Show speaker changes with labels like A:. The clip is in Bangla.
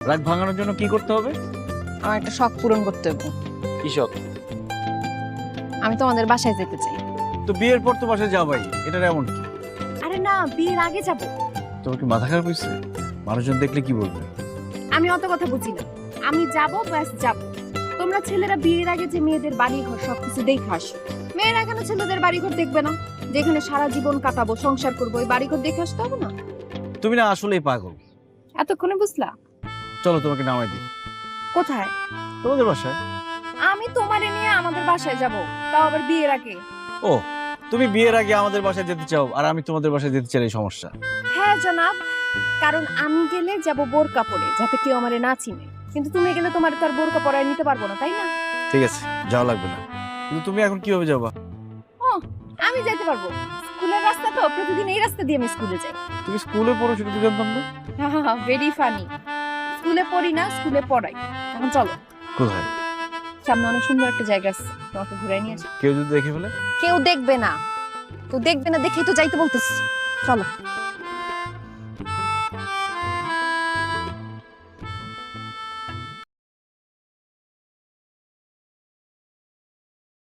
A: রাগ ভাঙানোর জন্য কি করতে হবে?
B: আমার একটা শখ পূরণ করতে হবে।
A: কি শখ?
B: আমি তোমাদের বাসায় যেতে চাই।
A: তো বিয়ের পর তো বাসায় যাবাই, এটার এমন কি?
B: আরে না, বিয়ের আগে যাব।
A: তোমার কি মাথা খারাপ হয়েছে? মানুষজন দেখলে কি বলবে?
B: আমি অত কথা বুঝি না, আমি যাব, ব্যাস যাব। তোমরা ছেলেরা বিয়ের আগে যে মেয়েদের বাড়ি ঘর সবকিছু দেখে আসো, মেয়েরা কেন ছেলেদের বাড়ি ঘর দেখবে না? যেখানে সারা জীবন কাটাবো, সংসার করবো, ওই বাড়ি ঘর দেখে আসতে হবে না?
A: তুমি না আসলেই পাগল।
B: এতক্ষণে বুঝলা?
A: চলো তোমাকে নামাই দিই
B: কোথায়?
A: তোমাদের বাসায়।
B: আমি তোমারে নিয়ে আমাদের বাসায় যাব, তাও আবার বিয়ের আগে?
A: ও, তুমি বিয়ের আগে আমাদের বাসায় যেতে চাও আর আমি তোমাদের বাসায় যেতে চাই, এই সমস্যা?
B: হ্যাঁ জনাব, কারণ আমি গেলে যাব বোরকা পরে, যাতে কেউ আমারে না চিনে। কিন্তু তুমি গেলে তোমার তো আর বোরকা পরায় নিতে পারবো না, তাই না?
A: ঠিক আছে, যাওয়া লাগবে না। কিন্তু তুমি এখন কিভাবে যাবা?
B: ও, আমি যাইতে পারবো। স্কুলের রাস্তা তো, প্রতিদিন এই রাস্তা দিয়ে আমি স্কুলে যাই।
A: তুমি স্কুলে পড়ো, সেটা তো জানতাম না।
B: Very funny. স্কুলে পড়ি না, স্কুলে পড়াই। এখন চলো,
A: কোথায়?
B: সামনে অনেক সুন্দর একটা জায়গা আছে, তোমাকে ঘুরাই নিয়ে আসি।
A: কেউ যদি দেখে ফেলে?
B: কেউ দেখবে না, দেখেই তো যাইতে বলতেছি। চলো।